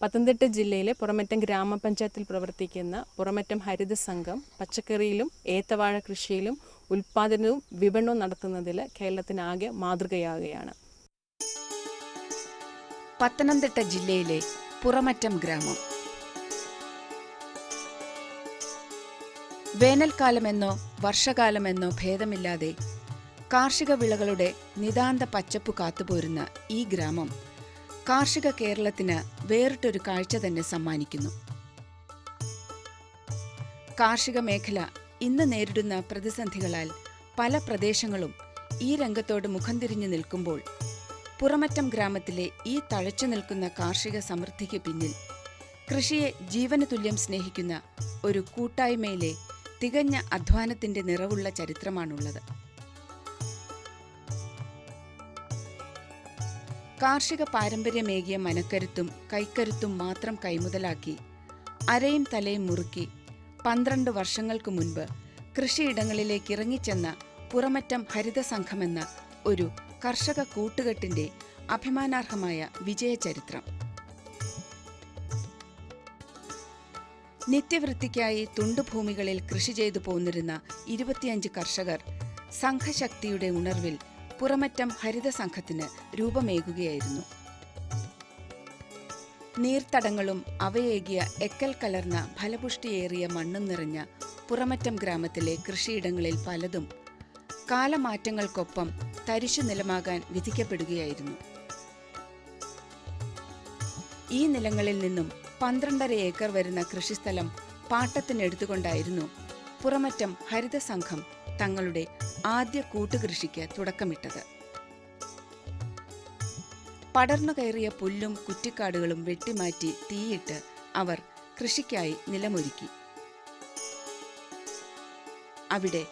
പത്തനംതിട്ട ജില്ലയിലെ പുറമറ്റം ഗ്രാമപഞ്ചായത്തിൽ പ്രവർത്തിക്കുന്ന പുറമറ്റം ഹരിത സംഘം പച്ചക്കറിയിലും ഏത്തവാഴ കൃഷിയിലും ഉൽപ്പാദനവും വിപണനവും നടത്തുന്നതിൽ കേരളത്തിനാകെ മാതൃകയാകുകയാണ്. പത്തനംതിട്ട ജില്ലയിലെ പുറമറ്റം ഗ്രാമം വേനൽക്കാലമെന്നോ വർഷകാലമെന്നോ ഭേദമില്ലാതെ കാർഷിക വിളകളുടെ നിതാന്ത പച്ചപ്പ് കാത്തുപോരുന്ന ഈ ഗ്രാമം കാർഷിക കേരളത്തിന് വേറിട്ടൊരു കാഴ്ച തന്നെ സമ്മാനിക്കുന്നു. കാർഷിക മേഖല ഇന്ന് നേരിടുന്ന പ്രതിസന്ധികളാൽ പല പ്രദേശങ്ങളും ഈ രംഗത്തോട് മുഖം തിരിഞ്ഞു നിൽക്കുമ്പോൾ പുറമറ്റം ഗ്രാമത്തിലെ ഈ തഴച്ചു നിൽക്കുന്ന കാർഷിക സമൃദ്ധിക്ക് പിന്നിൽ കൃഷിയെ ജീവന് തുല്യം സ്നേഹിക്കുന്ന ഒരു കൂട്ടായ്മയിലെ തികഞ്ഞ അധ്വാനത്തിന്റെ നിറവുള്ള ചരിത്രമാണുള്ളത്. കാർഷിക പാരമ്പര്യമേകിയ മനക്കരുത്തും കൈക്കരുത്തും മാത്രം കൈമുതലാക്കി അരയും തലയും മുറുക്കി 12 വർഷങ്ങൾക്ക് മുൻപ് കൃഷിയിടങ്ങളിലേക്ക് ഇറങ്ങിച്ചെന്ന പുറമറ്റം ഹരിത സംഘമെന്ന ഒരു കർഷക കൂട്ടുകെട്ടിന്റെ അഭിമാനാർഹമായ വിജയചരിത്രം. നിത്യവൃത്തിക്കായി തുണ്ടുഭൂമികളിൽ കൃഷി ചെയ്തു പോന്നിരുന്ന 25 കർഷകർ സംഘശക്തിയുടെ ഉണർവിൽ പുറമറ്റം ഹരിത സംഘത്തിന് രൂപമേകുകയായിരുന്നു. നീർത്തടങ്ങളും അവയേകിയ എക്കൽ കലർന്ന ഫലപുഷ്ടിയേറിയ മണ്ണും നിറഞ്ഞ പുറമറ്റം ഗ്രാമത്തിലെ കൃഷിയിടങ്ങളിൽ പലതും കാലമാറ്റങ്ങൾക്കൊപ്പം തരിശു നിലമാകാൻ വിധിക്കപ്പെടുകയായിരുന്നു. ഈ നിലങ്ങളിൽ നിന്നും 12.5 ഏക്കർ വരുന്ന കൃഷിസ്ഥലം പാട്ടത്തിനെടുത്തുകൊണ്ടായിരുന്നു പുറമറ്റം ഹരിത സംഘം തങ്ങളുടെ ആദ്യ കൂട്ടുകൃഷിക്ക് തുടക്കമിട്ടത്. പടർന്നു കയറിയ പുല്ലും കുറ്റിക്കാടുകളും വെട്ടിമാറ്റി തീയിട്ട് അവർ കൃഷിക്കായി നിലമൊരുക്കി. അവിടെ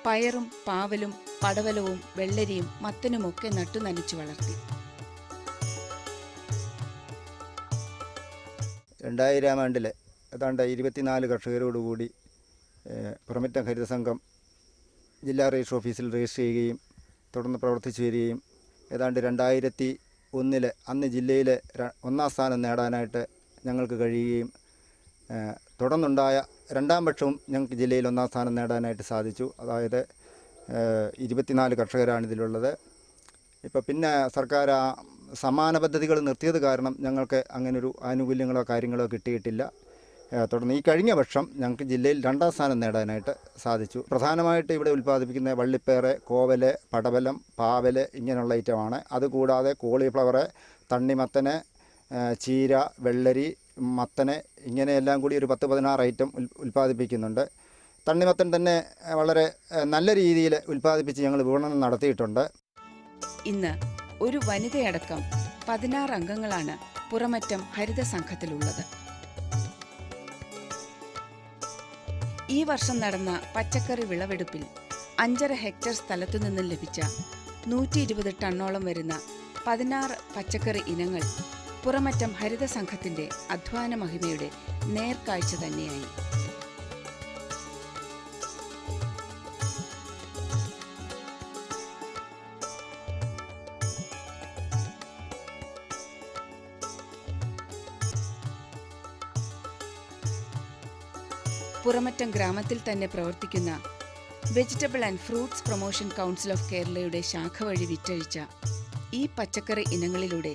പയറും പാവലും പടവലവും വെള്ളരിയും മത്തനുമൊക്കെ നട്ടുനനച്ചു വളർത്തി. 2000 ആണ്ടിൽ ഏതാണ്ട് 24 കർഷകരോടുകൂടി പുറമറ്റം ഹരിത സംഘം ജില്ലാ രജിസ്റ്റർ ഓഫീസിൽ രജിസ്റ്റർ ചെയ്യുകയും തുടർന്ന് പ്രവർത്തിച്ചു വരികയും ഏതാണ്ട് 2001 അന്ന് ജില്ലയിലെ 1ാം സ്ഥാനം നേടാനായിട്ട് ഞങ്ങൾക്ക് കഴിയുകയും തുടർന്നുണ്ടായ 2ാം വർഷവും ഞങ്ങൾക്ക് ജില്ലയിൽ 1ാം സ്ഥാനം നേടാനായിട്ട് സാധിച്ചു. അതായത് 24 കർഷകരാണ് ഇതിലുള്ളത്. ഇപ്പോൾ പിന്നെ സർക്കാർ സമാന പദ്ധതികൾ നിർത്തിയത് കാരണം ഞങ്ങൾക്ക് അങ്ങനൊരു ആനുകൂല്യങ്ങളോ കാര്യങ്ങളോ കിട്ടിയിട്ടില്ല. തുടർന്ന് ഈ കഴിഞ്ഞ വർഷം ഞങ്ങൾക്ക് ജില്ലയിൽ 2ാം സ്ഥാനം നേടാനായിട്ട് സാധിച്ചു. പ്രധാനമായിട്ട് ഇവിടെ ഉൽപ്പാദിപ്പിക്കുന്ന വള്ളിപ്പയറ്, കോവല്, പടവലം, പാവല് ഇങ്ങനെയുള്ള ഐറ്റമാണ്. അതുകൂടാതെ കോളിഫ്ലവറ്, തണ്ണിമത്തന്, ചീര, വെള്ളരി, മത്തന് ഇങ്ങനെയെല്ലാം കൂടി ഒരു 10-16 ഐറ്റം ഉൽപ്പാദിപ്പിക്കുന്നുണ്ട്. തണ്ണിമത്തൻ തന്നെ വളരെ നല്ല രീതിയിൽ ഉൽപ്പാദിപ്പിച്ച് ഞങ്ങൾ വിപണനം നടത്തിയിട്ടുണ്ട്. ഇന്ന് ഒരു വനിതയടക്കം 16 അംഗങ്ങളാണ് പുറമറ്റം ഹരിത സംഘത്തിലുള്ളത്. ഈ വർഷം നടന്ന പച്ചക്കറി വിളവെടുപ്പിൽ 5.5 ഹെക്ടർ സ്ഥലത്തു നിന്നും ലഭിച്ച 120 ടണ്ണോളം വരുന്ന 16 പച്ചക്കറി ഇനങ്ങൾ പുറമറ്റം ഹരിത സംഘത്തിന്റെ അധ്വാന മഹിമയുടെ നേർക്കാഴ്ച തന്നെയായി. പുറമറ്റം ഗ്രാമത്തിൽ തന്നെ പ്രവർത്തിക്കുന്ന vegetable and fruits promotion council of കേരളയുടെ ശാഖ വഴി വിറ്റഴിച്ച ഈ പച്ചക്കറി ഇനങ്ങളിലൂടെ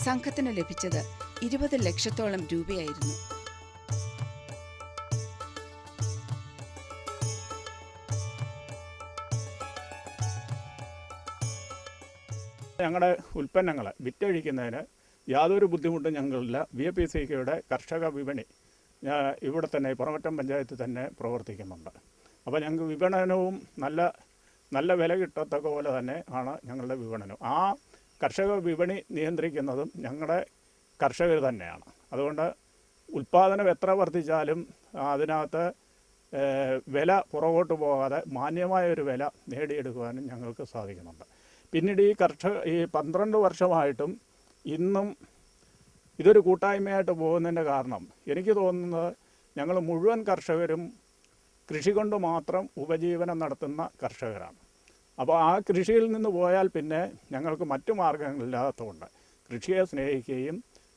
സംഘത്തിന് ലഭിച്ചത് 20 ലക്ഷത്തോളം രൂപയായിരുന്നു. ഞങ്ങളുടെ ഉൽപ്പന്നങ്ങൾ വിറ്റഴിക്കുന്നതിന് യാതൊരു ബുദ്ധിമുട്ടും ഞങ്ങളില്ല. VAPCയുടെ കർഷക വിപണി ഇവിടെ തന്നെ പുറമറ്റം പഞ്ചായത്ത് തന്നെ പ്രവർത്തിക്കുന്നുണ്ട്. അപ്പോൾ ഞങ്ങൾക്ക് വിപണനവും നല്ല വില കിട്ടത്തക്ക പോലെ തന്നെ ആണ് ഞങ്ങളുടെ വിപണനം. ആ കർഷക വിപണി നിയന്ത്രിക്കുന്നതും ഞങ്ങളുടെ കർഷകർ തന്നെയാണ്. അതുകൊണ്ട് ഉൽപ്പാദനം എത്ര വർദ്ധിച്ചാലും അതിനകത്ത് വില പുറകോട്ട് പോകാതെ മാന്യമായൊരു വില നേടിയെടുക്കുവാനും ഞങ്ങൾക്ക് സാധിക്കുന്നുണ്ട്. പിന്നീട് ഈ 12 വർഷമായിട്ടും ഇന്നും ഇതൊരു കൂട്ടായ്മയായിട്ട് പോകുന്നതിൻ്റെ കാരണം എനിക്ക് തോന്നുന്നത് ഞങ്ങൾ മുഴുവൻ കർഷകരും കൃഷി കൊണ്ട് മാത്രം ഉപജീവനം നടത്തുന്ന കർഷകരാണ്. അപ്പോൾ ആ കൃഷിയിൽ നിന്ന് പോയാൽ പിന്നെ ഞങ്ങൾക്ക് മറ്റു മാർഗ്ഗങ്ങളില്ലാത്തതുകൊണ്ട് കൃഷിയെ സ്നേഹിക്കുകയും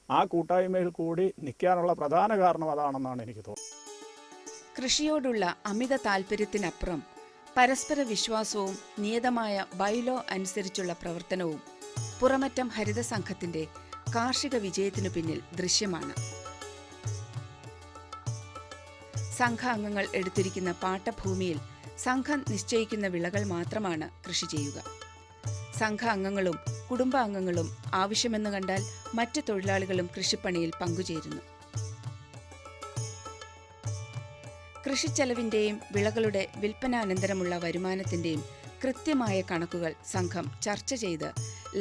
ആ കൂട്ടായ്മയിൽ കൂടി നിൽക്കാനുള്ള പ്രധാന കാരണം അതാണെന്നാണ് എനിക്ക് തോന്നുന്നത്. കൃഷിയോടുള്ള അമിത താൽപ്പര്യത്തിനപ്പുറം പരസ്പര വിശ്വാസവും നിയതമായ ബൈലോ അനുസരിച്ചുള്ള പ്രവർത്തനവും പുറമറ്റം ഹരിത സംഘത്തിന്റെ കാർഷിക വിജയത്തിനു പിന്നിൽ ദൃശ്യമാണ്. സംഘാംഗങ്ങൾ എടുത്തിരിക്കുന്ന പാട്ടഭൂമിയിൽ സംഘം നിശ്ചയിക്കുന്ന വിളകൾ മാത്രമാണ് കൃഷി ചെയ്യുക. സംഘാംഗങ്ങളും കുടുംബാംഗങ്ങളും ആവശ്യമെന്ന് കണ്ടാൽ മറ്റ് തൊഴിലാളികളും കൃഷിപ്പണിയിൽ പങ്കുചേരുന്നു. കൃഷിച്ചെലവിന്റെയും വിളകളുടെ വിൽപ്പനാനന്തരമുള്ള വരുമാനത്തിന്റെയും കൃത്യമായ കണക്കുകൾ സംഘം ചർച്ച ചെയ്ത്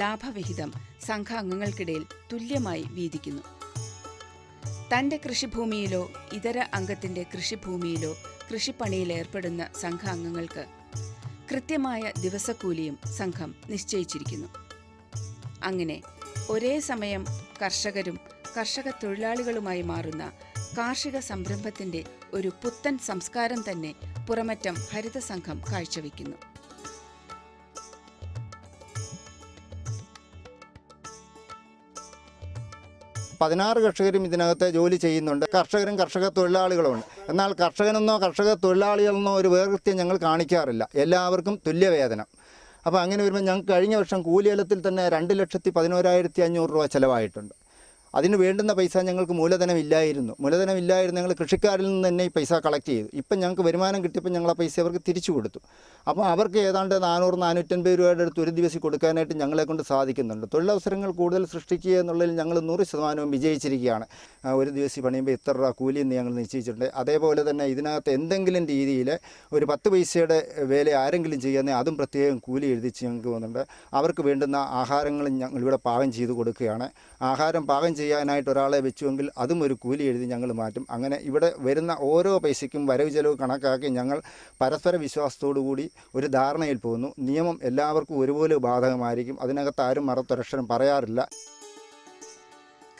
ലാഭവിഹിതം സംഘാംഗങ്ങൾക്കിടയിൽ തുല്യമായി വീതിക്കുന്നു. തന്റെ കൃഷിഭൂമിയിലോ ഇതര അംഗത്തിന്റെ കൃഷിഭൂമിയിലോ കൃഷിപ്പണിയിൽ ഏർപ്പെടുന്ന സംഘാംഗങ്ങൾക്ക് കൃത്യമായ ദിവസക്കൂലിയും സംഘം നിശ്ചയിച്ചിരിക്കുന്നു. അങ്ങനെ ഒരേ സമയം കർഷകരും കർഷക തൊഴിലാളികളുമായി മാറുന്ന കാർഷിക സംരംഭത്തിന്റെ ഒരു പുത്തൻ സംസ്കാരം തന്നെ പുറമറ്റം ഹരിത സംഘം കാഴ്ചവെക്കുന്നു. പതിനാറ് കർഷകരും ഇതിനകത്ത് ജോലി ചെയ്യുന്നുണ്ട്. കർഷകരും കർഷക തൊഴിലാളികളുമുണ്ട്. എന്നാൽ കർഷകനെന്നോ കർഷക തൊഴിലാളികളെന്നോ ഒരു വേർതിരിവ് ഞങ്ങൾ കാണിക്കാറില്ല. എല്ലാവർക്കും തുല്യവേതനം. അപ്പോൾ അങ്ങനെ വരുമ്പോൾ ഞങ്ങൾക്ക് കഴിഞ്ഞ വർഷം കൂലിയേലത്തിൽ തന്നെ 2,11,500 രൂപ ചിലവായിട്ടുണ്ട്. അതിന് വേണ്ടുന്ന പൈസ ഞങ്ങൾക്ക് മൂലധനമില്ലായിരുന്നു. ഞങ്ങൾ കൃഷിക്കാരിൽ നിന്ന് തന്നെ ഈ പൈസ കളക്ട് ചെയ്തു. ഇപ്പം ഞങ്ങൾക്ക് വരുമാനം കിട്ടിയപ്പോൾ ഞങ്ങൾ ആ പൈസ അവർക്ക് തിരിച്ചു കൊടുത്തു. അപ്പോൾ അവർക്ക് ഏതാണ്ട് 400-450 രൂപയുടെ അടുത്ത് ഒരു ദിവസം കൊടുക്കാനായിട്ട് ഞങ്ങളെ കൊണ്ട് സാധിക്കുന്നുണ്ട്. തൊഴിലവസരങ്ങൾ കൂടുതൽ സൃഷ്ടിക്കുക എന്നുള്ളതിൽ ഞങ്ങൾ 100% വിജയിച്ചിരിക്കുകയാണ്. ഒരു ദിവസം പണിയുമ്പോൾ ഇത്ര രൂപ കൂലി എന്ന് ഞങ്ങൾ നിശ്ചയിച്ചിട്ടുണ്ട്. അതേപോലെ തന്നെ ഇതിനകത്ത് എന്തെങ്കിലും രീതിയിൽ ഒരു 10 പൈസയുടെ വേല ആരെങ്കിലും ചെയ്യുന്നതിന് അതും പ്രത്യേകം കൂലി എഴുതിച്ച് ഞങ്ങൾക്ക് പോകുന്നുണ്ട്. അവർക്ക് വേണ്ടുന്ന ആഹാരങ്ങൾ ഞങ്ങളിവിടെ പാകം ചെയ്ത് കൊടുക്കുകയാണ്. ആഹാരം പാകം ചെയ്യാനായിട്ട് ഒരാളെ വെച്ചുവെങ്കിൽ അതും ഒരു കൂലി എഴുതി ഞങ്ങൾ മാറ്റും. അങ്ങനെ ഇവിടെ വരുന്ന ഓരോ പൈസയ്ക്കും വരവ് ചെലവ് കണക്കാക്കി ഞങ്ങൾ പരസ്പര വിശ്വാസത്തോടു കൂടി ഒരു ധാരണയിൽ പോകുന്നു. നിയമം എല്ലാവർക്കും ഒരുപോലെ ബാധകമായിരിക്കും. അതിനകത്ത് ആരും മറുത്തൊരക്ഷരം പറയാറില്ല.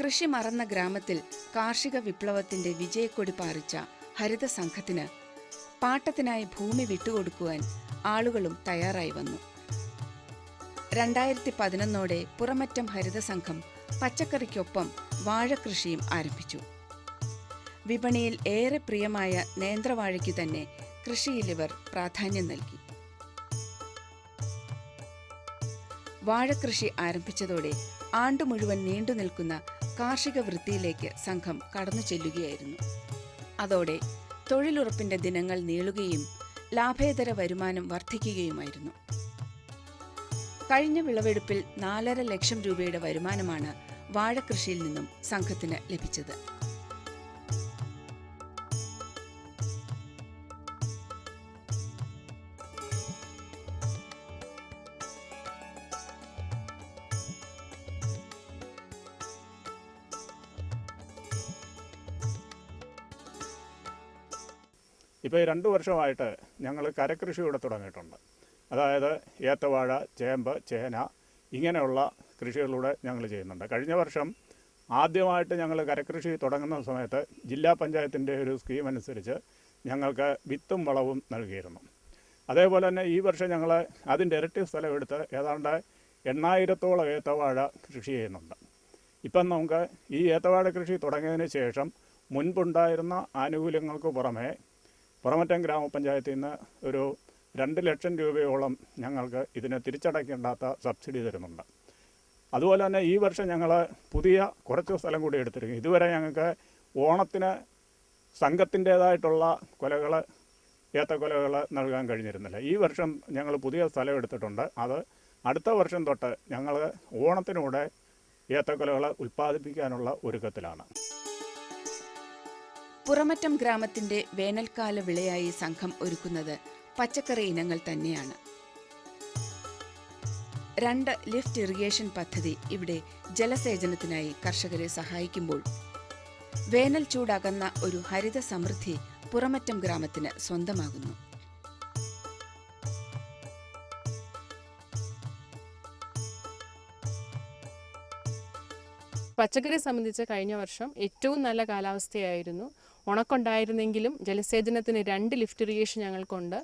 കൃഷി മറന്ന ഗ്രാമത്തിൽ കാർഷിക വിപ്ലവത്തിന്റെ വിജയക്കൊടി പാറിച്ച ഹരിത സംഘത്തിന് പാട്ടത്തിനായി ഭൂമി വിട്ടുകൊടുക്കുവാൻ ആളുകളും തയ്യാറായി വന്നു. 2011 പുറമറ്റം ഹരിത സംഘം പച്ചക്കറിക്കൊപ്പം വാഴകൃഷിയും ആരംഭിച്ചു. വിപണിയിൽ ഏറെ പ്രിയമായ നേന്ത്രവാഴയ്ക്കു തന്നെ കൃഷിയിൽ ഇവർ പ്രാധാന്യം നൽകി. വാഴകൃഷി ആരംഭിച്ചതോടെ ആണ്ടു മുഴുവൻ നീണ്ടു നിൽക്കുന്ന കാർഷിക വൃത്തിയിലേക്ക് സംഘം കടന്നു ചെല്ലുകയായിരുന്നു. അതോടെ തൊഴിലുറപ്പിന്റെ ദിനങ്ങൾ നീളുകയും ലാഭേതര വരുമാനം വർദ്ധിക്കുകയുമായിരുന്നു. കഴിഞ്ഞ വിളവെടുപ്പിൽ 4.5 ലക്ഷം രൂപയുടെ വരുമാനമാണ് വാഴകൃഷിയിൽ നിന്നും സംഘത്തിന് ലഭിച്ചത്. ഇപ്പോൾ ഈ 2 വർഷമായിട്ട് ഞങ്ങൾ കരകൃഷി ഇവിടെ തുടങ്ങിയിട്ടുണ്ട്. അതായത് ഏത്തവാഴ, ചേമ്പ്, ചേന ഇങ്ങനെയുള്ള കൃഷികളിലൂടെ ഞങ്ങൾ ചെയ്യുന്നുണ്ട്. കഴിഞ്ഞ വർഷം ആദ്യമായിട്ട് ഞങ്ങൾ കരകൃഷി തുടങ്ങുന്ന സമയത്ത് ജില്ലാ പഞ്ചായത്തിൻ്റെ ഒരു സ്കീം അനുസരിച്ച് ഞങ്ങൾക്ക് വിത്തും വളവും നൽകിയിരുന്നു. അതേപോലെ തന്നെ ഈ വർഷം ഞങ്ങൾ അതിൻ്റെ ഇരട്ടി സ്ഥലം എടുത്ത് ഏതാണ്ട് 8,000-ഓളം ഏത്തവാഴ കൃഷി ചെയ്യുന്നുണ്ട്. ഇപ്പം നമുക്ക് ഈ ഏത്തവാഴ കൃഷി തുടങ്ങിയതിന് ശേഷം മുൻപുണ്ടായിരുന്ന ആനുകൂല്യങ്ങൾക്ക് പുറമെ പുറമറ്റം ഗ്രാമപഞ്ചായത്തിൽ നിന്ന് ഒരു 2 ലക്ഷം രൂപയോളം ഞങ്ങൾക്ക് ഇതിന് തിരിച്ചടയ്ക്കേണ്ടാത്ത സബ്സിഡി തരുന്നുണ്ട്. അതുപോലെ തന്നെ ഈ വർഷം ഞങ്ങൾ പുതിയ കുറച്ച് സ്ഥലം കൂടി എടുത്തിരിക്കും. ഇതുവരെ ഞങ്ങൾക്ക് ഓണത്തിന് സംഘത്തിൻ്റേതായിട്ടുള്ള കൊലകൾ, ഏത്തക്കൊലകൾ നൽകാൻ കഴിഞ്ഞിരുന്നില്ല. ഈ വർഷം ഞങ്ങൾ പുതിയ സ്ഥലം എടുത്തിട്ടുണ്ട്. അത് അടുത്ത വർഷം തൊട്ട് ഞങ്ങൾ ഓണത്തിനൂടെ ഏത്തക്കൊലകൾ ഉൽപ്പാദിപ്പിക്കാനുള്ള ഒരുക്കത്തിലാണ്. പുറമറ്റം ഗ്രാമത്തിന്റെ വേനൽക്കാല വിളയായി സംഘം ഒരുക്കുന്നത് പച്ചക്കറി ഇനങ്ങൾ തന്നെയാണ്. 2 ലിഫ്റ്റ് ഇറിഗേഷൻ പദ്ധതി ഇവിടെ ജലസേചനത്തിനായി കർഷകരെ സഹായിക്കുമ്പോൾ വേനൽ ചൂടകന്ന ഒരു ഹരിത സമൃദ്ധി പുറമറ്റം ഗ്രാമത്തിന് സ്വന്തമാകുന്നു. പച്ചക്കറി സംബന്ധിച്ച് കഴിഞ്ഞ വർഷം ഏറ്റവും നല്ല കാലാവസ്ഥയായിരുന്നു. ഉണക്കുണ്ടായിരുന്നെങ്കിലും ജലസേചനത്തിന് 2 ലിഫ്റ്റ് ഇറിഗേഷൻ ഞങ്ങൾക്കുണ്ട്.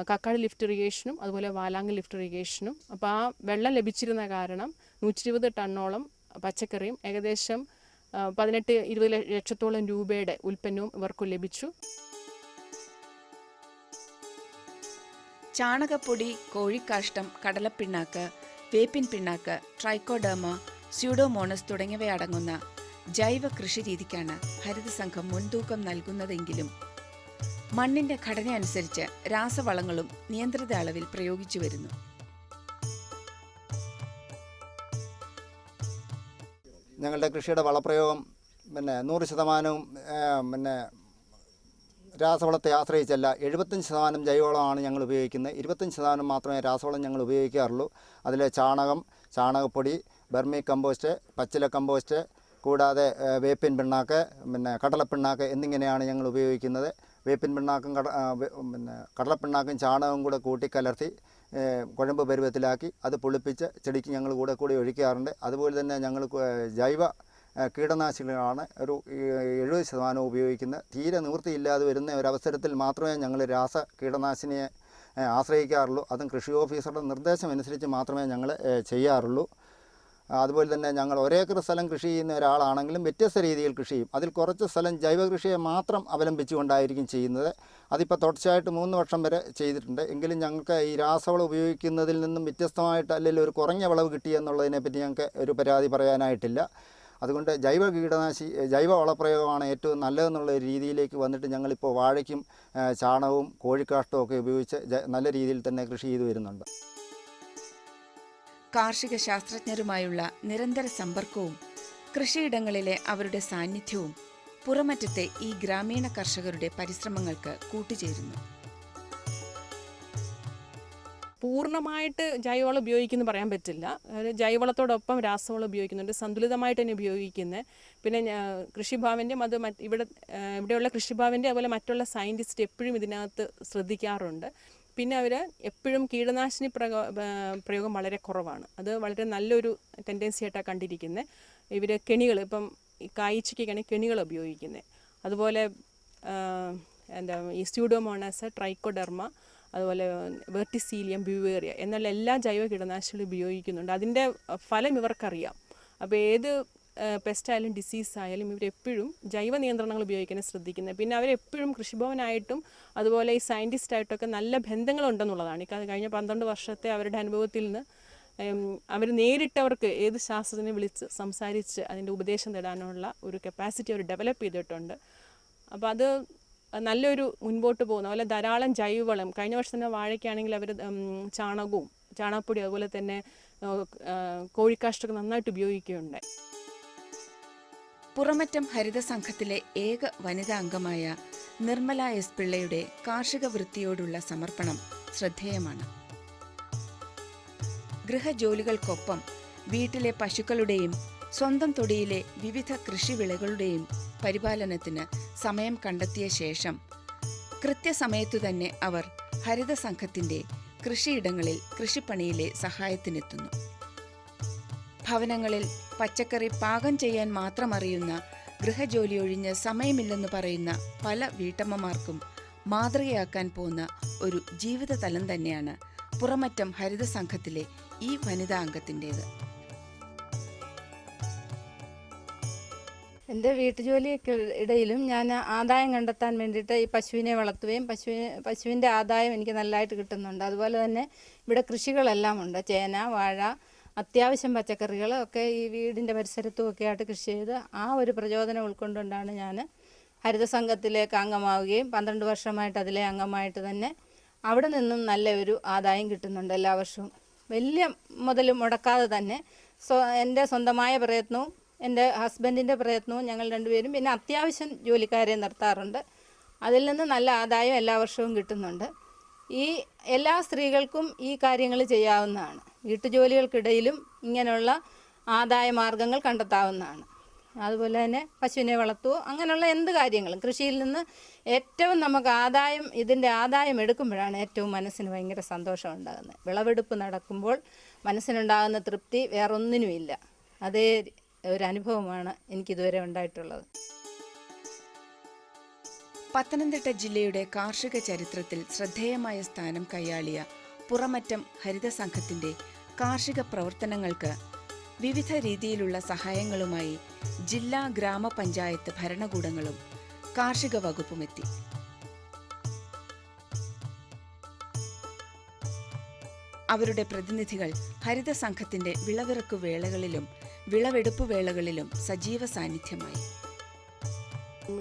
കക്കാട് ലിഫ്റ്റ് ഇറിഗേഷനും അതുപോലെ വാലാങ്കൽ ലിഫ്റ്റ് ഇറിഗേഷനും. അപ്പോൾ ആ വെള്ളം ലഭിച്ചിരുന്ന കാരണം 120 ടണ്ണോളം പച്ചക്കറിയും ഏകദേശം 18-20 ലക്ഷത്തോളം രൂപയുടെ ഉൽപ്പന്നവും ഇവർക്ക് ലഭിച്ചു. ചാണകപ്പൊടി, കോഴിക്കാഷ്ടം, കടലപ്പിണ്ണാക്ക്, വേപ്പിൻ പിണ്ണാക്ക്, ട്രൈക്കോഡേമ, സ്യൂഡോമോണസ് തുടങ്ങിയവയടങ്ങുന്ന ജൈവ കൃഷിരീതിക്കാണ് ഹരിതസംഘം മുൻതൂക്കം നൽകുന്നതെങ്കിലും മണ്ണിന്റെ ഘടന അനുസരിച്ച് രാസവളങ്ങളും നിയന്ത്രിത അളവിൽ പ്രയോഗിച്ചു വരുന്നു. ഞങ്ങളുടെ കൃഷിയുടെ വളപ്രയോഗം 100% രാസവളത്തെ ആശ്രയിച്ചല്ല. 75% ജൈവവളമാണ് ഞങ്ങൾ ഉപയോഗിക്കുന്നത്. 25% മാത്രമേ രാസവളം ഞങ്ങൾ ഉപയോഗിക്കാറുള്ളൂ. അതിൽ ചാണകം, ചാണകപ്പൊടി, ബർമി കമ്പോസ്റ്റ്, പച്ചില കമ്പോസ്റ്റ്, കൂടാതെ വേപ്പിൻ പിണ്ണാക്ക്, കടലപ്പിണ്ണാക്ക് എന്നിങ്ങനെയാണ് ഞങ്ങൾ ഉപയോഗിക്കുന്നത്. വേപ്പിൻ പിണ്ണാക്കും കടലപ്പിണ്ണാക്കും ചാണകവും കൂടെ കൂട്ടിക്കലർത്തി കുഴമ്പ് പരുവത്തിലാക്കി അത് പുളിപ്പിച്ച് ചെടിക്ക് ഞങ്ങൾ കൂടി ഒഴിക്കാറുണ്ട്. അതുപോലെ തന്നെ ഞങ്ങൾ ജൈവ കീടനാശിനികളാണ് ഒരു 70% ഉപയോഗിക്കുന്നത്. തീരെ നിവൃത്തിയില്ലാതെ വരുന്ന ഒരവസരത്തിൽ മാത്രമേ ഞങ്ങൾ കീടനാശിനിയെ ആശ്രയിക്കാറുള്ളൂ. അതും കൃഷി ഓഫീസറുടെ നിർദ്ദേശമനുസരിച്ച് മാത്രമേ ഞങ്ങൾ ചെയ്യാറുള്ളൂ. അതുപോലെ തന്നെ ഞങ്ങൾ ഒരേക്കർ സ്ഥലം കൃഷി ചെയ്യുന്ന ഒരാളാണെങ്കിലും വ്യത്യസ്ത രീതിയിൽ കൃഷി ചെയ്യും. അതിൽ കുറച്ച് സ്ഥലം ജൈവ കൃഷിയെ മാത്രം അവലംബിച്ചുകൊണ്ടായിരിക്കും ചെയ്യുന്നത്. അതിപ്പോൾ തുടർച്ചയായിട്ട് 3 വർഷം വരെ ചെയ്തിട്ടുണ്ട്. എങ്കിലും ഞങ്ങൾക്ക് ഈ രാസവളം ഉപയോഗിക്കുന്നതിൽ നിന്നും വ്യത്യസ്തമായിട്ട് അല്ലെങ്കിൽ ഒരു കുറഞ്ഞ വിളവ് കിട്ടിയെന്നുള്ളതിനെപ്പറ്റി ഞങ്ങൾക്ക് ഒരു പരാതി പറയാനായിട്ടില്ല. അതുകൊണ്ട് ജൈവ വളപ്രയോഗമാണ് ഏറ്റവും നല്ലതെന്നുള്ള രീതിയിലേക്ക് വന്നിട്ട് ഞങ്ങളിപ്പോൾ വാഴയ്ക്കും ചാണകവും കോഴിക്കാഷ്ടവും ഒക്കെ ഉപയോഗിച്ച് നല്ല രീതിയിൽ തന്നെ കൃഷി ചെയ്തു വരുന്നുണ്ട്. കാർഷിക ശാസ്ത്രജ്ഞരുമായുള്ള നിരന്തര സമ്പർക്കവും കൃഷിയിടങ്ങളിലെ അവരുടെ സാന്നിധ്യവും പുറമറ്റത്തെ ഈ ഗ്രാമീണ കർഷകരുടെ പരിശ്രമങ്ങൾക്ക് കൂട്ടുചേരുന്നു. പൂർണ്ണമായിട്ട് ജൈവവളം ഉപയോഗിക്കുന്നു പറയാൻ പറ്റില്ല. ജൈവവളത്തോടൊപ്പം രാസവളം ഉപയോഗിക്കുന്നുണ്ട്, സന്തുലിതമായിട്ട് തന്നെ ഉപയോഗിക്കുന്നത്. പിന്നെ കൃഷിഭവൻ്റെയും അത് ഇവിടെയുള്ള കൃഷിഭവൻ്റെ അതുപോലെ മറ്റുള്ള സയൻറ്റിസ്റ്റ് എപ്പോഴും ഇതിനകത്ത് ശ്രദ്ധിക്കാറുണ്ട്. പിന്നെ അവർ എപ്പോഴും കീടനാശിനി പ്രയോഗം വളരെ കുറവാണ്. അത് വളരെ നല്ലൊരു ടെൻഡൻസി ആയിട്ടാണ് കണ്ടിരിക്കുന്നത്. ഇവർ കെണികൾ ഇപ്പം ഈ കായ്ച്ചയ്ക്കാണ് കെണികൾ ഉപയോഗിക്കുന്നത്. അതുപോലെ ഈ സ്യൂഡോമോണാസ്, ട്രൈക്കോഡെർമ, അതുപോലെ വെർട്ടിസീലിയം, ബ്യൂവേറിയ എന്നുള്ള എല്ലാ ജൈവ കീടനാശിനികളും ഉപയോഗിക്കുന്നുണ്ട്. അതിൻ്റെ ഫലം ഇവർക്കറിയാം. അപ്പോൾ ഏത് പെസ്റ്റ് ആയാലും ഡിസീസ് ആയാലും ഇവരെപ്പോഴും ജൈവ നിയന്ത്രണങ്ങൾ ഉപയോഗിക്കാൻ ശ്രദ്ധിക്കുന്നത്. പിന്നെ അവരെപ്പോഴും കൃഷിഭവനായിട്ടും അതുപോലെ ഈ സയൻറ്റിസ്റ്റായിട്ടൊക്കെ നല്ല ബന്ധങ്ങളുണ്ടെന്നുള്ളതാണ്. കഴിഞ്ഞ 12 വർഷത്തെ അവരുടെ അനുഭവത്തിൽ നിന്ന് അവർ നേരിട്ടവർക്ക് ഏത് ശാസ്ത്രജ്ഞനെ വിളിച്ച് സംസാരിച്ച് അതിൻ്റെ ഉപദേശം തേടാനുള്ള ഒരു കപ്പാസിറ്റി അവർ ഡെവലപ്പ് ചെയ്തിട്ടുണ്ട്. അപ്പോൾ അത് നല്ലൊരു മുൻപോട്ട് പോകുന്ന പോലെ ധാരാളം ജൈവവളം കഴിഞ്ഞ വർഷം തന്നെ വാഴയ്ക്കാണെങ്കിൽ അവർ ചാണകപ്പൊടി അതുപോലെ തന്നെ കോഴിക്കാഷ്ടമൊക്കെ നന്നായിട്ട് ഉപയോഗിക്കുകയുണ്ടായി. പുറമറ്റം ഹരിതസംഘത്തിലെ ഏക വനിതാ അംഗമായ നിർമ്മല എസ് പിള്ളയുടെ കാർഷിക വൃത്തിയോടുള്ള സമർപ്പണം ശ്രദ്ധേയമാണ്. ഗൃഹജോലികൾക്കൊപ്പം വീട്ടിലെ പശുക്കളുടെയും സ്വന്തം തൊടിയിലെ വിവിധ കൃഷിവിളകളുടെയും പരിപാലനത്തിന് സമയം കണ്ടെത്തിയ ശേഷം കൃത്യസമയത്തു തന്നെ അവർ ഹരിതസംഘത്തിന്റെ കൃഷിയിടങ്ങളിൽ കൃഷിപ്പണിയിലെ സഹായത്തിനെത്തുന്നു. ഭവനങ്ങളിൽ പച്ചക്കറി പാകം ചെയ്യാൻ മാത്രം അറിയുന്ന, ഗൃഹജോലി ഒഴിഞ്ഞ് സമയമില്ലെന്ന് പറയുന്ന പല വീട്ടമ്മമാർക്കും മാതൃകയാക്കാൻ പോകുന്ന ഒരു ജീവിത തലം തന്നെയാണ് പുറമറ്റം ഹരിതസംഘത്തിലെ ഈ വനിതാ അംഗത്തിൻ്റേത്. എൻ്റെ വീട്ടുജോലിക്ക് ഇടയിലും ഞാൻ ആദായം കണ്ടെത്താൻ വേണ്ടിയിട്ട് ഈ പശുവിനെ വളർത്തുകയും പശുവിൻ്റെ ആദായം എനിക്ക് നല്ലതായിട്ട് കിട്ടുന്നുണ്ട്. അതുപോലെ തന്നെ ഇവിടെ കൃഷികളെല്ലാം ഉണ്ട്. ചേന, വാഴ, അത്യാവശ്യം പച്ചക്കറികൾ ഒക്കെ ഈ വീടിൻ്റെ പരിസരത്തും ഒക്കെ ആയിട്ട് കൃഷി ചെയ്ത് ആ ഒരു പ്രചോദനം ഉൾക്കൊണ്ടുകൊണ്ടാണ് ഞാൻ ഹരിതസംഘത്തിലേക്ക് അംഗമാവുകയും 12 വർഷമായിട്ട് അതിലെ അംഗമായിട്ട് തന്നെ അവിടെ നിന്നും നല്ല ഒരു ആദായം കിട്ടുന്നുണ്ട്. എല്ലാ വർഷവും വലിയ മുതൽ മുടക്കാതെ തന്നെ എൻ്റെ സ്വന്തമായ പ്രയത്നവും എൻ്റെ ഹസ്ബൻഡിൻ്റെ പ്രയത്നവും ഞങ്ങൾ രണ്ടുപേരും പിന്നെ അത്യാവശ്യം ജോലിക്കാരെ നിർത്താറുണ്ട്. അതിൽ നിന്ന് നല്ല ആദായം എല്ലാ വർഷവും കിട്ടുന്നുണ്ട്. ഈ എല്ലാ സ്ത്രീകൾക്കും ഈ കാര്യങ്ങൾ ചെയ്യാവുന്നതാണ്. വീട്ടുജോലികൾക്കിടയിലും ഇങ്ങനെയുള്ള ആദായ മാർഗങ്ങൾ കണ്ടെത്താവുന്നതാണ്. അതുപോലെ തന്നെ പശുവിനെ വളർത്തുകയോ അങ്ങനെയുള്ള എന്ത് കാര്യങ്ങളും കൃഷിയിൽ നിന്ന് ഏറ്റവും നമുക്ക് ഇതിൻ്റെ ആദായം എടുക്കുമ്പോഴാണ് ഏറ്റവും മനസ്സിന് ഭയങ്കര സന്തോഷം ഉണ്ടാകുന്നത്. വിളവെടുപ്പ് നടക്കുമ്പോൾ മനസ്സിനുണ്ടാകുന്ന തൃപ്തി വേറൊന്നിനുമില്ല. അതേ ഒരു അനുഭവമാണ് എനിക്കിതുവരെ ഉണ്ടായിട്ടുള്ളത്. പത്തനംതിട്ട ജില്ലയുടെ കാർഷിക ചരിത്രത്തിൽ ശ്രദ്ധേയമായ സ്ഥാനം കൈയാളിയ പുറമറ്റം ഹരിതസംഘത്തിന്റെ കാർഷിക പ്രവർത്തനങ്ങൾക്ക് വിവിധ രീതിയിലുള്ള സഹായങ്ങളുമായി ജില്ലാ ഗ്രാമപഞ്ചായത്ത് ഭരണകൂടങ്ങളും കാർഷിക വകുപ്പുമെത്തി. അവരുടെ പ്രതിനിധികൾ ഹരിത സംഘത്തിന്റെ വിളവിറക്കു വേളകളിലും വിളവെടുപ്പ് വേളകളിലും സജീവ സാന്നിധ്യമായി.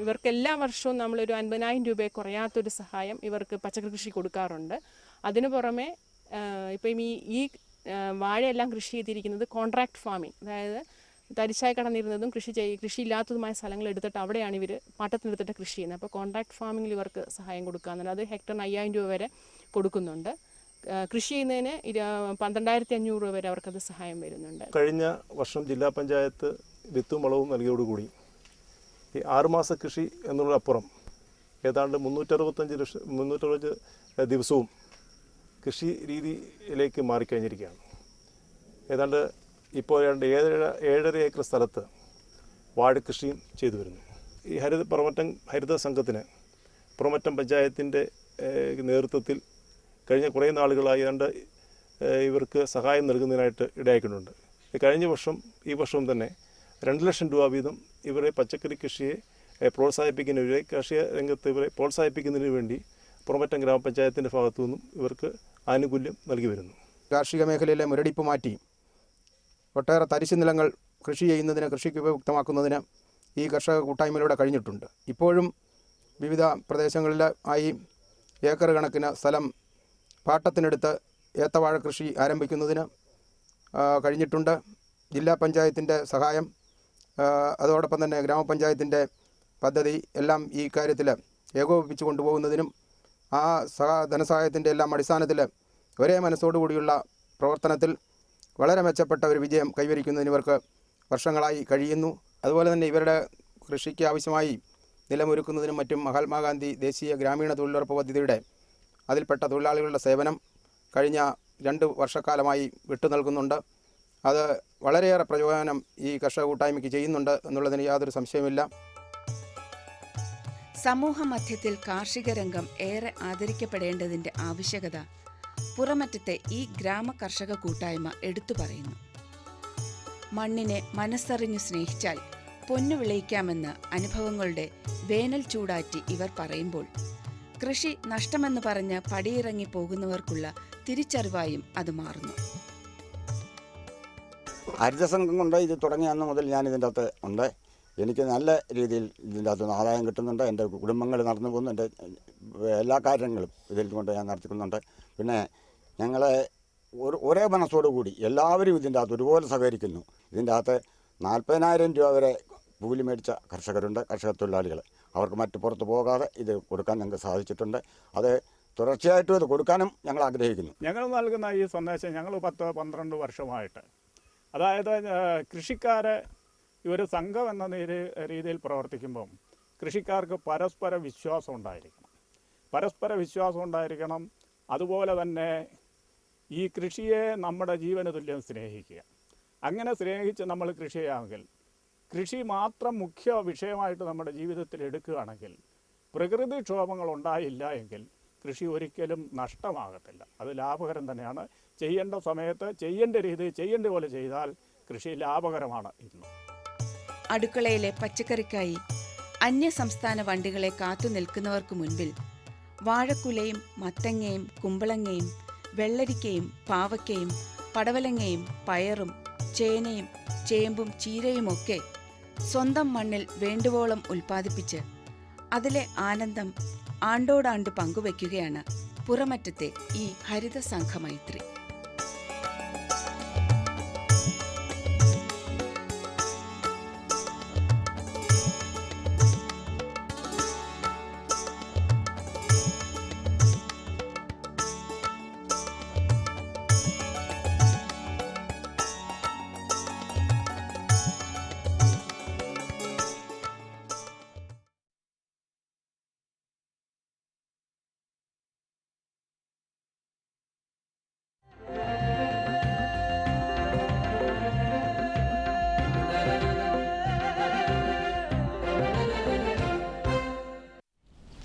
ഇവർക്ക് എല്ലാ വർഷവും നമ്മളൊരു 50,000 രൂപയെ കുറയാത്തൊരു സഹായം ഇവർക്ക് പച്ചക്കറി കൃഷി കൊടുക്കാറുണ്ട്. അതിനു പുറമെ ഇപ്പം ഈ വാഴയെല്ലാം കൃഷി ചെയ്തിരിക്കുന്നത് കോൺട്രാക്ട് ഫാമിംഗ്, അതായത് തരിശായി കടന്നിരുന്നതും കൃഷിയില്ലാത്തതുമായ സ്ഥലങ്ങൾ എടുത്തിട്ട് അവിടെയാണ് ഇവർ പാട്ടത്തിനെടുത്തിട്ട് കൃഷി ചെയ്യുന്നത്. അപ്പോൾ കോൺട്രാക്ട് ഫാമിങ്ങിൽ ഇവർക്ക് സഹായം കൊടുക്കാറുണ്ട്. അത് ഹെക്ടറിന് 5,000 രൂപ വരെ കൊടുക്കുന്നുണ്ട്. കൃഷി ചെയ്യുന്നതിന് 12,500 രൂപ വരെ അവർക്കത് സഹായം വരുന്നുണ്ട്. കഴിഞ്ഞ വർഷം ജില്ലാ പഞ്ചായത്ത് വിത്തും വളവും നൽകിയോടുകൂടി ഈ 6 മാസ കൃഷി എന്നുള്ളതിനപ്പുറം ഏതാണ്ട് 365 ദിവസവും കൃഷി രീതിയിലേക്ക് മാറിക്കഴിഞ്ഞിരിക്കുകയാണ്. ഏതാണ്ട് ഇപ്പോൾ 7.5 ഏക്കർ സ്ഥലത്ത് വാഴക്കൃഷിയും ചെയ്തു വരുന്നു. ഈ ഹരിത സംഘത്തിന് പുറമറ്റം പഞ്ചായത്തിൻ്റെ നേതൃത്വത്തിൽ കഴിഞ്ഞ കുറേ നാളുകളായി ഇവർക്ക് സഹായം നൽകുന്നതിനായിട്ട് ഇടയാക്കിയിട്ടുണ്ട്. കഴിഞ്ഞ വർഷം ഈ വർഷവും തന്നെ 2 ലക്ഷം രൂപ വീതം ഇവരെ പച്ചക്കറി കൃഷിയെ പ്രോത്സാഹിപ്പിക്കുന്നതിന് കാർഷിക രംഗത്ത് ഇവരെ പ്രോത്സാഹിപ്പിക്കുന്നതിന് വേണ്ടി പുറമറ്റം ഗ്രാമപഞ്ചായത്തിൻ്റെ ഭാഗത്തു നിന്നും ഇവർക്ക് ആനുകൂല്യം നൽകി വരുന്നു. കാർഷിക മേഖലയിലെ മുരടിപ്പ് മാറ്റി ഒട്ടേറെ തരിശു നിലങ്ങൾ കൃഷി ചെയ്യുന്നതിന്, കൃഷിക്ക് ഉപയുക്തമാക്കുന്നതിന് ഈ കർഷക കൂട്ടായ്മയിലൂടെ കഴിഞ്ഞിട്ടുണ്ട്. ഇപ്പോഴും വിവിധ പ്രദേശങ്ങളിൽ ആയി ഏക്കർ കണക്കിന് സ്ഥലം പാട്ടത്തിനെടുത്ത് ഏത്തവാഴ കൃഷി ആരംഭിക്കുന്നതിന് കഴിഞ്ഞിട്ടുണ്ട്. ജില്ലാ പഞ്ചായത്തിൻ്റെ സഹായം, അതോടൊപ്പം തന്നെ ഗ്രാമപഞ്ചായത്തിൻ്റെ പദ്ധതി എല്ലാം ഈ കാര്യത്തിൽ ഏകോപിപ്പിച്ച് കൊണ്ടുപോകുന്നതിനും ആ ധനസഹായത്തിൻ്റെ എല്ലാം അടിസ്ഥാനത്തിൽ ഒരേ മനസ്സോടുകൂടിയുള്ള പ്രവർത്തനത്തിൽ വളരെ മെച്ചപ്പെട്ട ഒരു വിജയം കൈവരിക്കുന്നതിന് ഇവർക്ക് വർഷങ്ങളായി കഴിയുന്നു. അതുപോലെ തന്നെ ഇവരുടെ കൃഷിക്ക് ആവശ്യമായി നിലമൊരുക്കുന്നതിനും മറ്റും മഹാത്മാഗാന്ധി ദേശീയ ഗ്രാമീണ തൊഴിലുറപ്പ് പദ്ധതിയുടെ അതിൽപ്പെട്ട തൊഴിലാളികളുടെ സേവനം കഴിഞ്ഞ 2 വർഷക്കാലമായി വിട്ടു നൽകുന്നുണ്ട്. അത് വളരെയേറെ പ്രയോജനം ഈ കർഷക കൂട്ടായ്മയ്ക്ക് ചെയ്യുന്നുണ്ട് എന്നുള്ളതിന് യാതൊരു സംശയമില്ല. സമൂഹ മധ്യത്തിൽ കാർഷിക രംഗം ഏറെ ആദരിക്കപ്പെടേണ്ടതിൻ്റെ ആവശ്യകത പുറമറ്റത്തെ ഈ ഗ്രാമ കർഷക കൂട്ടായ്മ എടുത്തു പറയുന്നു. മണ്ണിനെ മനസ്സറിഞ്ഞു സ്നേഹിച്ചാൽ പൊന്നു വിളയിക്കാമെന്ന് അനുഭവങ്ങളുടെ വേനൽ ചൂടാറ്റി ഇവർ പറയുമ്പോൾ കൃഷി നഷ്ടമെന്ന് പറഞ്ഞ് പടിയിറങ്ങി പോകുന്നവർക്കുള്ള തിരിച്ചറിവായും അത് മാറുന്നു. ഹരിതസംഘം കൊണ്ട് ഇത് തുടങ്ങിയ അന്ന് മുതൽ ഞാൻ ഇതിൻ്റെ അകത്ത് ഉണ്ട്. എനിക്ക് നല്ല രീതിയിൽ ഇതിൻ്റെ അകത്ത് ആദായം കിട്ടുന്നുണ്ട്. എൻ്റെ കുടുംബങ്ങൾ നടന്നു പോകുന്നു. എൻ്റെ എല്ലാ കാര്യങ്ങളും ഇതിൽ കൊണ്ട് ഞാൻ നടത്തിക്കുന്നുണ്ട്. പിന്നെ ഞങ്ങളെ ഒരേ മനസ്സോടു കൂടി എല്ലാവരും ഇതിൻ്റെ അകത്ത് ഒരുപോലെ സഹകരിക്കുന്നു. ഇതിൻ്റെ അകത്ത് 40,000 രൂപ വരെ കൂലി മേടിച്ച കർഷകരുണ്ട്, കർഷക തൊഴിലാളികൾ. അവർക്ക് മറ്റ് പുറത്ത് പോകാതെ ഇത് കൊടുക്കാൻ ഞങ്ങൾക്ക് സാധിച്ചിട്ടുണ്ട്. അത് തുടർച്ചയായിട്ടും ഇത് കൊടുക്കാനും ഞങ്ങൾ ആഗ്രഹിക്കുന്നു. ഞങ്ങൾ നൽകുന്ന ഈ സന്ദേശം ഞങ്ങൾ 10-12 വർഷമായിട്ട്, അതായത് കൃഷിക്കാരെ ഇവർ സംഘം എന്ന രീതിയിൽ പ്രവർത്തിക്കുമ്പം കൃഷിക്കാർക്ക് പരസ്പര വിശ്വാസം ഉണ്ടായിരിക്കണം. അതുപോലെ തന്നെ ഈ കൃഷിയെ നമ്മുടെ ജീവന തുല്യം സ്നേഹിക്കുക. അങ്ങനെ സ്നേഹിച്ച് നമ്മൾ കൃഷി ചെയ്യാമെങ്കിൽ, കൃഷി മാത്രം മുഖ്യ വിഷയമായിട്ട് നമ്മുടെ ജീവിതത്തിൽ എടുക്കുകയാണെങ്കിൽ, പ്രകൃതിക്ഷോഭങ്ങൾ ഉണ്ടായില്ല എങ്കിൽ കൃഷി ഒരിക്കലും നഷ്ടമാകത്തില്ല. അത് ലാഭകരം തന്നെയാണ്. ചെയ്യേണ്ട സമയത്ത് ചെയ്യേണ്ട രീതി ചെയ്യേണ്ട പോലെ ചെയ്താൽ കൃഷി ലാഭകരമാണ്. ഇന്ന് അടുക്കളയിലെ പച്ചക്കറിക്കായി അന്യസംസ്ഥാന വണ്ടികളെ കാത്തു നിൽക്കുന്നവർക്ക് മുൻപിൽ വാഴക്കുലയും മത്തങ്ങയും കുമ്പളങ്ങയും വെള്ളരിക്കയും പാവയ്ക്കയും പടവലങ്ങയും പയറും ചേനയും ചേമ്പും ചീരയുമൊക്കെ സ്വന്തം മണ്ണിൽ വേണ്ടുവോളം ഉൽപ്പാദിപ്പിച്ച് അതിലെ ആനന്ദം ആണ്ടോടാണ്ട് പങ്കുവയ്ക്കുകയാണ് പുറമറ്റത്തെ ഈ ഹരിത സംഘമൈത്രി.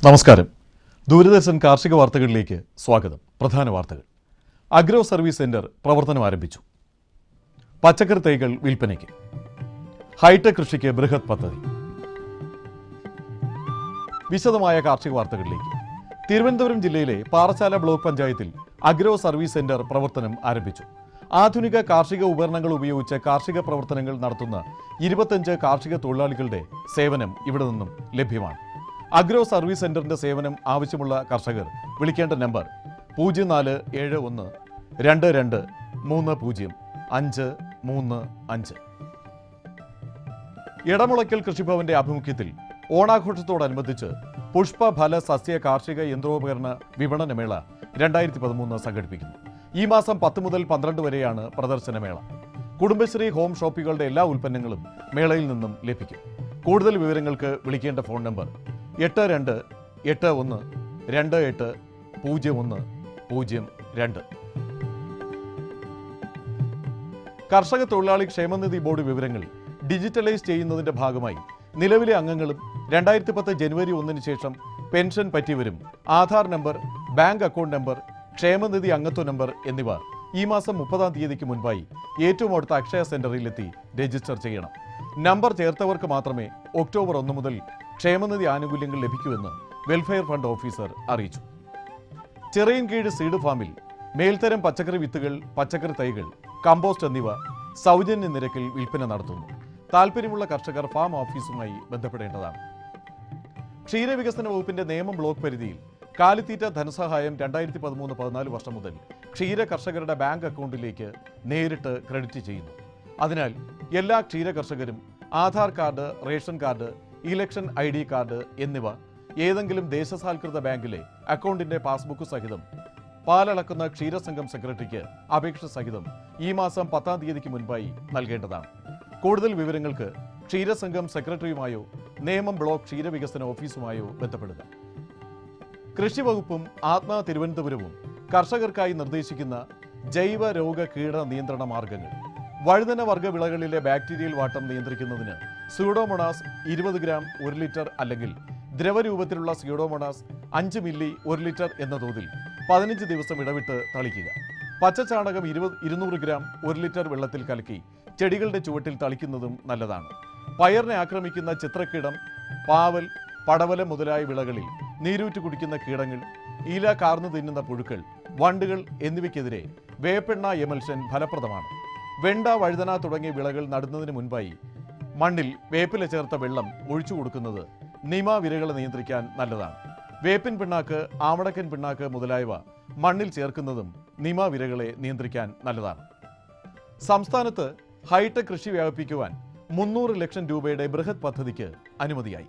നമസ്കാരം. ദൂരദർശൻ കാർഷിക വാർത്തകളിലേക്ക് സ്വാഗതം. പ്രധാന വാർത്തകൾ. അഗ്രോ സർവീസ് സെന്റർ പ്രവർത്തനം ആരംഭിച്ചു. പച്ചക്കറി തൈകൾ വിൽപ്പനയ്ക്ക്. ഹൈടെക് കൃഷിക്ക് ബൃഹത് പദ്ധതി. വിശദമായ കാർഷിക വാർത്തകളിലേക്ക്. തിരുവനന്തപുരം ജില്ലയിലെ പാറശാല ബ്ലോക്ക് പഞ്ചായത്തിൽ അഗ്രോ സർവീസ് സെന്റർ പ്രവർത്തനം ആരംഭിച്ചു. ആധുനിക കാർഷിക ഉപകരണങ്ങൾ ഉപയോഗിച്ച് കാർഷിക പ്രവർത്തനങ്ങൾ നടത്തുന്ന 25 കാർഷിക തൊഴിലാളികളുടെ സേവനം ഇവിടെ നിന്നും ലഭ്യമാണ്. അഗ്രോ സർവീസ് സെന്ററിന്റെ സേവനം ആവശ്യമുള്ള കർഷകർ വിളിക്കേണ്ട നമ്പർ 0471 22 30 535. എടമുളയ്ക്കൽ കൃഷിഭവന്റെ ആഭിമുഖ്യത്തിൽ ഓണാഘോഷത്തോടനുബന്ധിച്ച് പുഷ്പഫല സസ്യ കാർഷിക യന്ത്രോപകരണ വിപണനമേള 2013 സംഘടിപ്പിക്കുന്നു. ഈ മാസം 10 മുതൽ 12 വരെയാണ് പ്രദർശനമേള. കുടുംബശ്രീ ഹോം ഷോപ്പുകളുടെ എല്ലാ ഉൽപ്പന്നങ്ങളും മേളയിൽ നിന്നും ലഭിക്കും. കൂടുതൽ വിവരങ്ങൾക്ക് വിളിക്കേണ്ട ഫോൺ നമ്പർ 8281280102. കർഷക തൊഴിലാളി ക്ഷേമനിധി ബോർഡ് വിവരങ്ങൾ ഡിജിറ്റലൈസ് ചെയ്യുന്നതിന്റെ ഭാഗമായി നിലവിലെ അംഗങ്ങളും 2010 ജനുവരി 1 ശേഷം പെൻഷൻ പറ്റിയവരും Aadhaar number, bank account number, ക്ഷേമനിധി അംഗത്വ നമ്പർ എന്നിവ ഈ മാസം 30-ാം തീയതിക്ക് മുൻപായി ഏറ്റവും അടുത്ത അക്ഷയ സെന്ററിലെത്തി രജിസ്റ്റർ ചെയ്യണം. നമ്പർ ചേർത്തവർക്ക് മാത്രമേ ഒക്ടോബർ 1 മുതൽ ക്ഷേമനിധി ആനുകൂല്യങ്ങൾ ലഭിക്കൂവെന്ന് വെൽഫെയർ ഫണ്ട് ഓഫീസർ അറിയിച്ചു. ചിറയിൻകീഴ് സീഡ് ഫാമിൽ മേൽത്തരം പച്ചക്കറി വിത്തുകൾ, പച്ചക്കറി തൈകൾ, കമ്പോസ്റ്റ് എന്നിവ സൗജന്യ നിരക്കിൽ വിൽപ്പന നടത്തുന്നു. താൽപ്പര്യമുള്ള കർഷകർ ഫാം ഓഫീസുമായി ബന്ധപ്പെടേണ്ടതാണ്. ക്ഷീരവികസന വകുപ്പിന്റെ നേമം ബ്ലോക്ക് പരിധിയിൽ കാലിത്തീറ്റ ധനസഹായം 2013-14 വർഷം മുതൽ ക്ഷീര കർഷകരുടെ ബാങ്ക് അക്കൗണ്ടിലേക്ക് നേരിട്ട് ക്രെഡിറ്റ് ചെയ്യുന്നു. അതിനാൽ എല്ലാ ക്ഷീര കർഷകരും Aadhaar card, ration card, election ID card എന്നിവ ഏതെങ്കിലും ദേശസാൽകൃത ബാങ്കിലെ അക്കൗണ്ടിന്റെ പാസ്ബുക്ക് സഹിതം പാലളക്കുന്ന ക്ഷീരസംഘം സെക്രട്ടറിക്ക് അപേക്ഷ സഹിതം ഈ മാസം 10-ാം തീയതിക്ക് മുൻപായി നൽകേണ്ടതാണ്. കൂടുതൽ വിവരങ്ങൾക്ക് ക്ഷീരസംഘം സെക്രട്ടറിയുമായോ നേമം ബ്ലോക്ക് ക്ഷീരവികസന ഓഫീസുമായോ ബന്ധപ്പെടുക. കൃഷി വകുപ്പും ആത്മാ തിരുവനന്തപുരവും കർഷകർക്കായി നിർദ്ദേശിക്കുന്ന ജൈവ രോഗ കീട നിയന്ത്രണ മാർഗങ്ങൾ. വഴുതന വർഗ്ഗ വിളകളിലെ ബാക്ടീരിയൽ വാട്ടം നിയന്ത്രിക്കുന്നതിന് സ്യൂഡോമോണാസ് 20 ഗ്രാം 1 ലിറ്റർ അല്ലെങ്കിൽ ദ്രവരൂപത്തിലുള്ള സ്യൂഡോമോണാസ് 5 മില്ലി 1 ലിറ്റർ എന്ന തോതിൽ 15 ദിവസം ഇടവിട്ട് തളിക്കുക. പച്ചച്ചാണകം 200 ഗ്രാം 1 ലിറ്റർ വെള്ളത്തിൽ കലക്കി ചെടികളുടെ ചുവട്ടിൽ തളിക്കുന്നതും നല്ലതാണ്. പയറിനെ ആക്രമിക്കുന്ന ചിത്രക്കീടം, പാവൽ, പടവലം മുതലായ വിളകളിൽ നീരൂറ്റ് കുടിക്കുന്ന കീടങ്ങൾ, ഇല കാർന്നു തിന്നുന്ന പുഴുക്കൾ, വണ്ടുകൾ എന്നിവയ്ക്കെതിരെ വേപ്പെണ്ണ എമൽഷൻ ഫലപ്രദമാണ്. വെണ്ട, വഴുതന തുടങ്ങിയ വിളകൾ നടുന്നതിന് മുൻപായി മണ്ണിൽ വേപ്പില ചേർത്ത വെള്ളം ഒഴിച്ചു കൊടുക്കുന്നത് നിമാവിരകളെ നിയന്ത്രിക്കാൻ നല്ലതാണ്. വേപ്പിൻ പിണ്ണാക്ക്, ആവണക്കൻ പിണ്ണാക്ക് മുതലായവ മണ്ണിൽ ചേർക്കുന്നതും നിമാവിരകളെ നിയന്ത്രിക്കാൻ നല്ലതാണ്. സംസ്ഥാനത്ത് ഹൈടെക് കൃഷി വ്യാപിപ്പിക്കുവാൻ 300 ലക്ഷം രൂപയുടെ ബൃഹത് പദ്ധതിക്ക് അനുമതിയായി.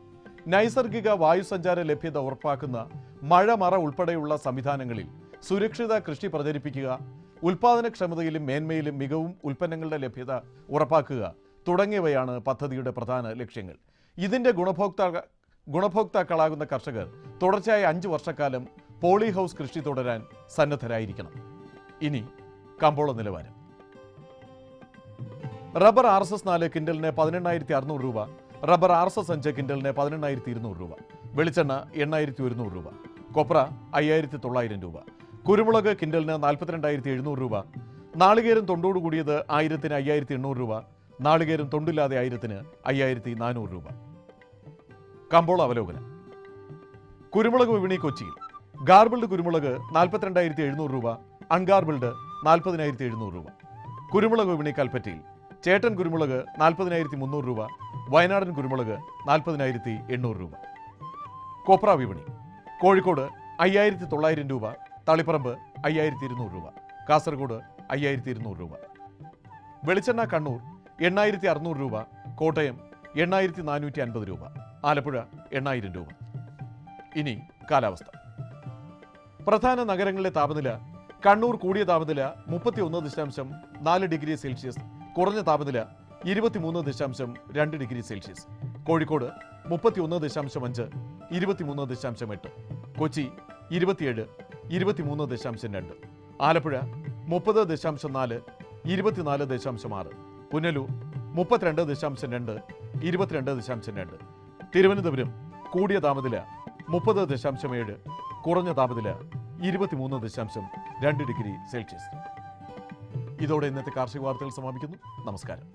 നൈസർഗിക വായുസഞ്ചാര ലഭ്യത ഉറപ്പാക്കുന്ന മഴമറ ഉൾപ്പെടെയുള്ള സംവിധാനങ്ങളിൽ സുരക്ഷിത കൃഷി പ്രചരിപ്പിക്കുക, ഉൽപാദനക്ഷമതയിലും മേന്മയിലും മികവും ഉൽപ്പന്നങ്ങളുടെ ലഭ്യത ഉറപ്പാക്കുക തുടങ്ങിയവയാണ് പദ്ധതിയുടെ പ്രധാന ലക്ഷ്യങ്ങൾ. ഇതിൻ്റെ ഗുണഭോക്താക്കളാകുന്ന കർഷകർ തുടർച്ചയായ 5 വർഷക്കാലം പോളി ഹൗസ് കൃഷി തുടരാൻ സന്നദ്ധരായിരിക്കണം. ഇനി കമ്പോള നിലവാരം. റബ്ബർ RSS-4 കിൻഡലിന് 18,600 രൂപ, റബ്ബർ RSS-5 കിൻഡലിന് 18,200 രൂപ, വെളിച്ചെണ്ണ 8,100 രൂപ, കൊപ്ര 5,900 രൂപ, കുരുമുളക് കിൻഡലിന് 42,700 രൂപ, നാളികേരം തൊണ്ടോട് കൂടിയത് 1000-ന് 5,800 രൂപ, നാളികേരം തൊണ്ടില്ലാതെ 1000-ന് 5,400 രൂപ. കമ്പോള അവലോകനം. കുരുമുളക് വിപണി കൊച്ചിയിൽ ഗാർബിൾഡ് കുരുമുളക് 42,700 രൂപ, അൺഗാർബിൾഡ് 40,700 രൂപ. കുരുമുളക് വിപണി കൽപ്പറ്റയിൽ ചേട്ടൻ കുരുമുളക് 40,300 രൂപ, വയനാടൻ കുരുമുളക് 40,800 രൂപ. കൊപ്ര വിപണി കോഴിക്കോട് 5,900 രൂപ, തളിപ്പറമ്പ് 5,200 രൂപ, കാസർഗോഡ് 5,200 രൂപ. വെളിച്ചെണ്ണ കണ്ണൂർ 8,600 രൂപ, കോട്ടയം 8,450 രൂപ, ആലപ്പുഴ 8,000 രൂപ. ഇനി കാലാവസ്ഥ. പ്രധാന നഗരങ്ങളിലെ താപനില. കണ്ണൂർ കൂടിയ താപനില 31.4 ഡിഗ്രി സെൽഷ്യസ്, കുറഞ്ഞ താപനില 23.2 ഡിഗ്രി സെൽഷ്യസ്. കോഴിക്കോട് 31.5, 23.8. കൊച്ചി 27, 23.2. ആലപ്പുഴ 30.4, 24.6. പുനലൂർ 32.2, 22.2. തിരുവനന്തപുരം കൂടിയ താപനില 30.7, കുറഞ്ഞ താപനില 23.2 ഡിഗ്രി സെൽഷ്യസ്. ഇതോടെ ഇന്നത്തെ കാർഷിക വാർത്തകൾ സമാപിക്കുന്നു. നമസ്കാരം.